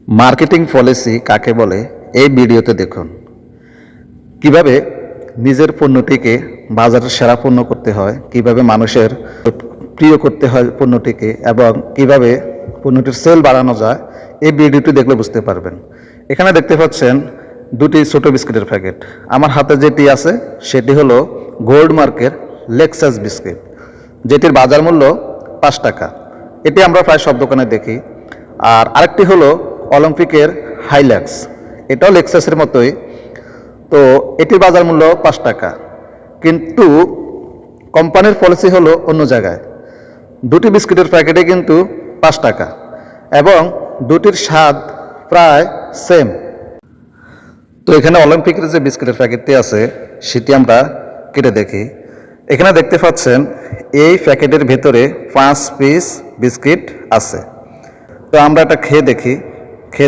Marketing policy কাকে বলে এই ভিডিওতে দেখুন। কিভাবে নিজের পণ্যটিকে বাজারের সেরা পণ্য করতে হয়, কিভাবে মানুষের প্রিয় করতে হয় পণ্যটিকে, এবং কিভাবে পণ্যটির সেল বাড়ানো যায়, এই ভিডিওটি দেখলে বুঝতে পারবেন। এখানে দেখতে পাচ্ছেন দুটি ছোট বিস্কিটের প্যাকেট। আমার হাতে যেটি আছে সেটি হলো গোল্ড মার্কের লেক্সাস বিস্কিট, যেটির বাজার মূল্য 5 টাকা। এটি আমরা প্রায় সব দোকানে দেখি। আর আরেকটি হলো অলিম্পিকের হাইল্যাক্স, এটাও লেক্সাসের মতোই। তো এটির বাজার মূল্য 5 টাকা, কিন্তু কোম্পানির পলিসি হলো অন্য জায়গায়। দুটি বিস্কিটের প্যাকেটে কিন্তু 5 টাকা এবং দুটির স্বাদ প্রায় সেম। তো এখানে অলিম্পিকের যে বিস্কিটের প্যাকেটটি আছে সেটি আমরা কেটে দেখি। এখানে দেখতে পাচ্ছেন এই প্যাকেটের ভেতরে 5 পিস বিস্কিট আছে। তো আমরা এটা খেয়ে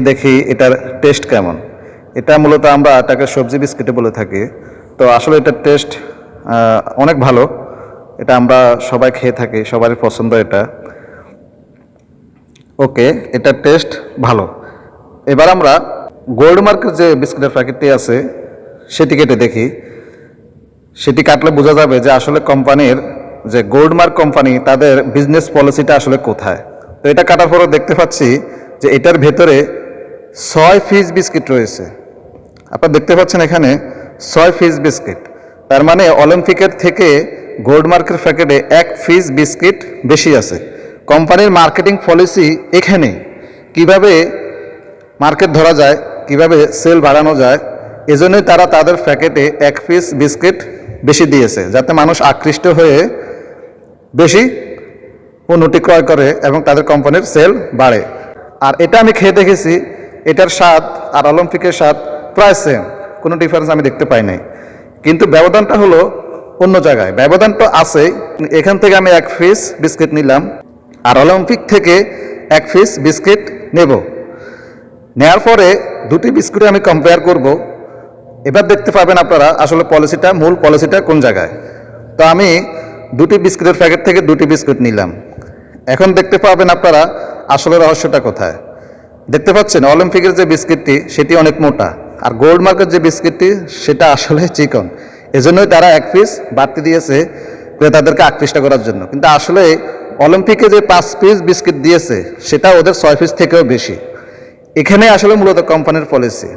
দেখি এটার টেস্ট কেমন। এটা মূলত আমরা এটাকে সবজি বিস্কিটে বলে থাকি। তো আসলে এটার টেস্ট অনেক ভালো। এটা আমরা সবাই খেয়ে থাকি, সবারই পছন্দ এটা। ওকে, এটার টেস্ট ভালো। এবার আমরা গোল্ড মার্কের যে বিস্কিটের প্যাকেটটি আছে সেটি কেটে দেখি। সেটি কাটলে বোঝা যাবে যে আসলে কোম্পানির যে গোল্ড মার্ক কোম্পানি, তাদের বিজনেস পলিসিটা আসলে কোথায়। তো এটা কাটার পরও দেখতে পাচ্ছি যে এটার ভেতরে 6 পিস বিস্কিট রয়েছে। আপনারা দেখতে পাচ্ছেন এখানে 6 পিস বিস্কিট। তার মানে অলিম্পিকের থেকে গোল্ড মার্কের প্যাকেটে 1 পিস বিস্কিট বেশি আছে। কোম্পানির মার্কেটিং পলিসি এখানে কিভাবে মার্কেট ধরা যায়, কিভাবে সেল বাড়ানো যায়, এজন্যই তারা তাদের প্যাকেটে 1 পিস বিস্কিট বেশি দিয়েছে, যাতে মানুষ আকৃষ্ট হয়ে বেশি পণ্যটি ক্রয় করে এবং তাদের কোম্পানির সেল বাড়ে। আর এটা আমি খেয়ে দেখেছি, এটার স্বাদ আর অলিম্পিকের স্বাদ প্রায় সেম, কোনো ডিফারেন্স আমি দেখতে পাই নাই। কিন্তু ব্যবধানটা হলো অন্য জায়গায়। ব্যবধান তো আছেই। এখান থেকে আমি 1 পিস বিস্কিট নিলাম আর অলিম্পিক থেকে 1 পিস বিস্কিট নেব। নেওয়ার পরে দুটি বিস্কুটে আমি কম্পেয়ার করব। এবার দেখতে পাবেন আপনারা আসলে মূল পলিসিটা কোন জায়গায়। তো আমি দুটি বিস্কুটের প্যাকেট থেকে দুটি বিস্কুট নিলাম। এখন দেখতে পাবেন আপনারা আসলে রহস্যটা কোথায়। দেখতে পাচ্ছেন অলিম্পিকের যে বিস্কিটটি সেটি অনেক মোটা, আর গোল্ড মার্কের যে বিস্কিটটি সেটা আসলে চিকন। এজন্যই তারা 1 পিস বাড়তি দিয়েছে ক্রেতাদেরকে আকৃষ্ট করার জন্য। কিন্তু আসলে অলিম্পিকে যে 5 পিস বিস্কিট দিয়েছে সেটা ওদের 6 পিস থেকেও বেশি। এখানে আসলে মূলত কোম্পানির পলিসি।